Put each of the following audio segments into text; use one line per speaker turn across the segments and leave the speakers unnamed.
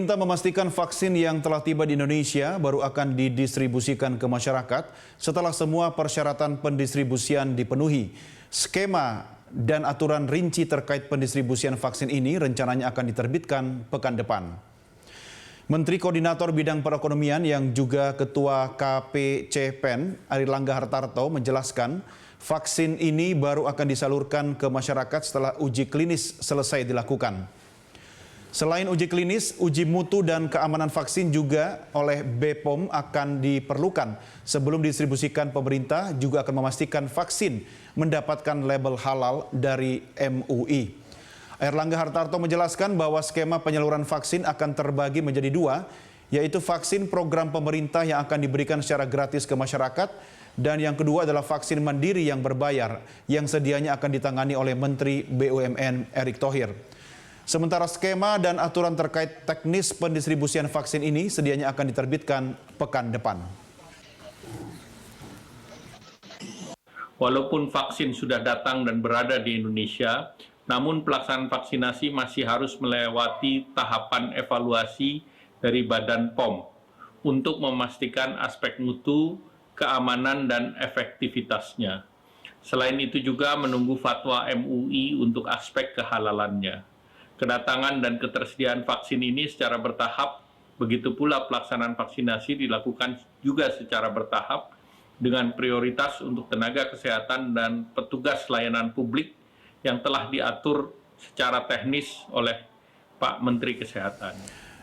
Pemerintah memastikan vaksin yang telah tiba di Indonesia baru akan didistribusikan ke masyarakat setelah semua persyaratan pendistribusian dipenuhi. Skema dan aturan rinci terkait pendistribusian vaksin ini rencananya akan diterbitkan pekan depan. Menteri Koordinator Bidang Perekonomian yang juga Ketua KPCPEN, Airlangga Hartarto, menjelaskan vaksin ini baru akan disalurkan ke masyarakat setelah uji klinis selesai dilakukan. Selain uji klinis, uji mutu dan keamanan vaksin juga oleh BPOM akan diperlukan. Sebelum didistribusikan, pemerintah juga akan memastikan vaksin mendapatkan label halal dari MUI. Airlangga Hartarto menjelaskan bahwa skema penyaluran vaksin akan terbagi menjadi dua, yaitu vaksin program pemerintah yang akan diberikan secara gratis ke masyarakat, dan yang kedua adalah vaksin mandiri yang berbayar, yang sedianya akan ditangani oleh Menteri BUMN Erick Thohir. Sementara skema dan aturan terkait teknis pendistribusian vaksin ini sedianya akan diterbitkan pekan depan.
Walaupun vaksin sudah datang dan berada di Indonesia, namun pelaksanaan vaksinasi masih harus melewati tahapan evaluasi dari Badan POM untuk memastikan aspek mutu, keamanan, dan efektivitasnya. Selain itu juga menunggu fatwa MUI untuk aspek kehalalannya. Kedatangan dan ketersediaan vaksin ini secara bertahap, begitu pula pelaksanaan vaksinasi dilakukan juga secara bertahap dengan prioritas untuk tenaga kesehatan dan petugas layanan publik yang telah diatur secara teknis oleh Pak Menteri Kesehatan.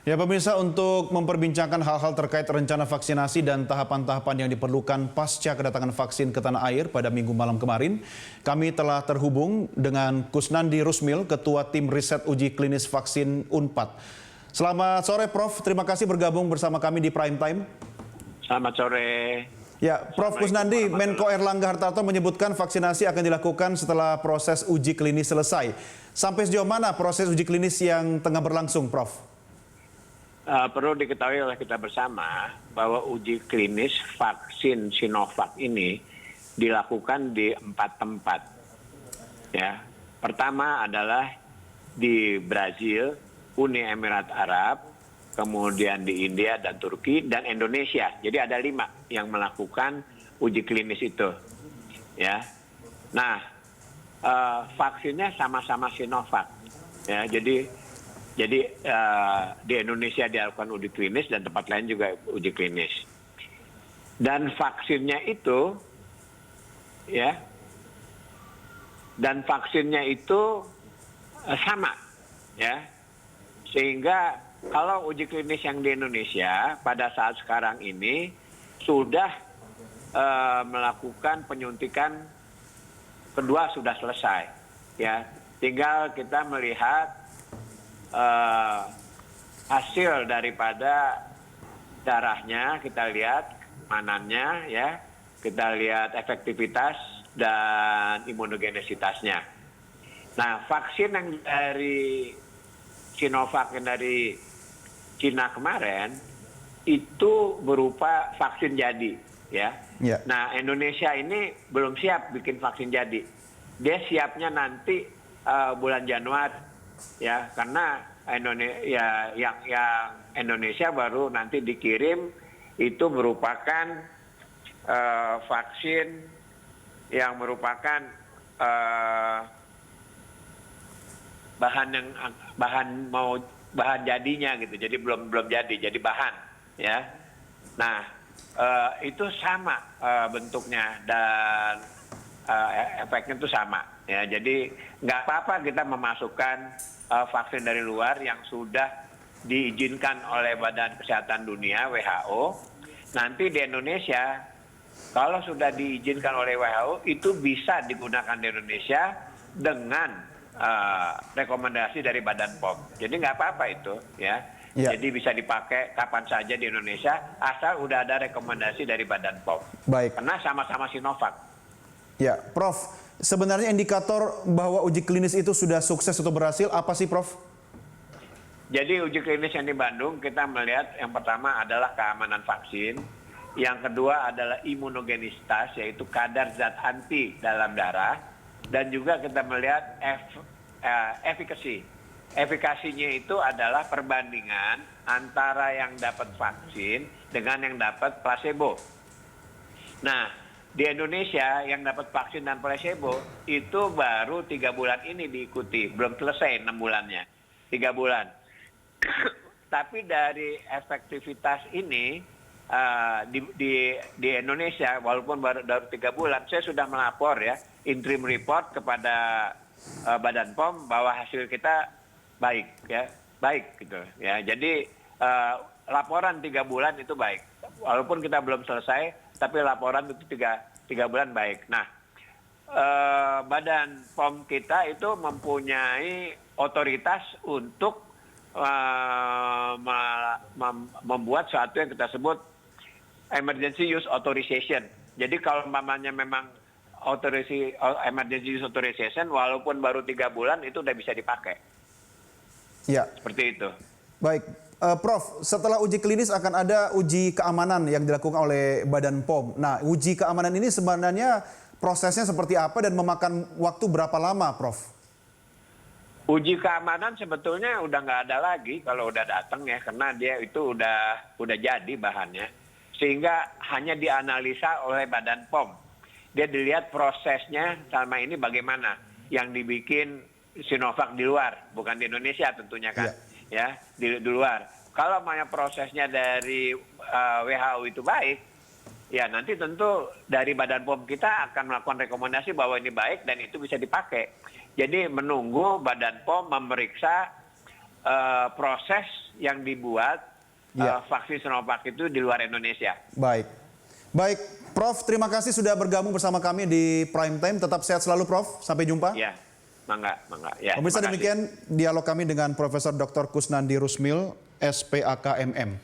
Ya pemirsa, untuk memperbincangkan hal-hal terkait rencana vaksinasi dan tahapan-tahapan yang diperlukan pasca kedatangan vaksin ke tanah air pada Minggu malam kemarin, kami telah terhubung dengan Kusnandi Rusmil, Ketua Tim Riset Uji Klinis Vaksin UNPAD. Selamat sore Prof, terima kasih bergabung bersama kami di Prime Time.
Selamat sore.
Ya, Prof. Kusnandi, Menko Airlangga Hartarto menyebutkan vaksinasi akan dilakukan setelah proses uji klinis selesai. Sampai sejauh mana proses uji klinis yang tengah berlangsung, Prof?
Perlu diketahui oleh kita bersama bahwa uji klinis vaksin Sinovac ini dilakukan di 4 tempat. Ya, pertama adalah di Brazil, Uni Emirat Arab, kemudian di India dan Turki dan Indonesia. Jadi ada 5 yang melakukan uji klinis itu. Ya, nah vaksinnya sama-sama Sinovac. Ya, jadi di Indonesia dilakukan uji klinis dan tempat lain juga uji klinis. Dan vaksinnya itu, ya, sama, ya, sehingga kalau uji klinis yang di Indonesia pada saat sekarang ini sudah melakukan penyuntikan kedua sudah selesai, ya, tinggal kita melihat hasil daripada darahnya, kita lihat manannya, ya, kita lihat efektivitas dan imunogenesitasnya. Nah, vaksin yang dari Sinovac yang dari Cina kemarin itu berupa vaksin jadi, ya.
Ya.
Nah, Indonesia ini belum siap bikin vaksin jadi. Dia siapnya nanti bulan Januari. Ya, karena Indonesia baru nanti dikirim itu merupakan vaksin yang merupakan bahan jadinya gitu. Jadi belum jadi bahan, ya. Nah, itu sama bentuknya dan efeknya itu sama. Ya, jadi nggak apa-apa kita memasukkan vaksin dari luar yang sudah diizinkan oleh Badan Kesehatan Dunia (WHO). Nanti di Indonesia, kalau sudah diizinkan oleh WHO, itu bisa digunakan di Indonesia dengan rekomendasi dari Badan POM. Jadi nggak apa-apa itu, ya. Ya. Jadi bisa dipakai kapan saja di Indonesia, asal udah ada rekomendasi dari Badan POM.
Baik.
Karena sama-sama Sinovac.
Ya, Prof. Sebenarnya indikator bahwa uji klinis itu sudah sukses atau berhasil apa sih, Prof?
Jadi uji klinis yang di Bandung kita melihat yang pertama adalah keamanan vaksin, yang kedua adalah imunogenisitas, yaitu kadar zat anti dalam darah, dan juga kita melihat efficacy, efikasinya itu adalah perbandingan antara yang dapat vaksin dengan yang dapat placebo. Nah, di Indonesia yang dapat vaksin dan placebo itu baru 3 bulan ini diikuti, belum selesai 6 bulannya, 3 bulan. Tapi dari efektivitas ini di Indonesia, walaupun baru 3 bulan, saya sudah melapor ya, interim report kepada Badan POM bahwa hasil kita baik ya, baik gitu ya. Jadi laporan 3 bulan itu baik, walaupun kita belum selesai. Tapi laporan itu tiga bulan baik. Nah, Badan POM kita itu mempunyai otoritas untuk membuat suatu yang kita sebut emergency use authorization. Jadi kalau umpamanya memang emergency use authorization, walaupun baru 3 bulan itu udah bisa dipakai.
Ya.
Seperti itu.
Baik. Prof, setelah uji klinis akan ada uji keamanan yang dilakukan oleh Badan POM. Nah, uji keamanan ini sebenarnya prosesnya seperti apa dan memakan waktu berapa lama, Prof?
Uji keamanan sebetulnya udah nggak ada lagi kalau udah datang ya, karena dia itu udah jadi bahannya. Sehingga hanya dianalisa oleh Badan POM. Dia dilihat prosesnya selama ini bagaimana. Yang dibikin Sinovac di luar, bukan di Indonesia tentunya kan. Ya, di luar. Kalau prosesnya dari WHO itu baik, ya nanti tentu dari Badan POM kita akan melakukan rekomendasi bahwa ini baik dan itu bisa dipakai. Jadi menunggu Badan POM memeriksa proses yang dibuat vaksin Sinovac itu di luar Indonesia.
Baik. Baik, Prof, terima kasih sudah bergabung bersama kami di Prime Time. Tetap sehat selalu, Prof. Sampai jumpa.
Ya. Mangga. Ya,
pemirsa, demikian dialog kami dengan Profesor Dr. Kusnandi Rusmil, SPAK MM.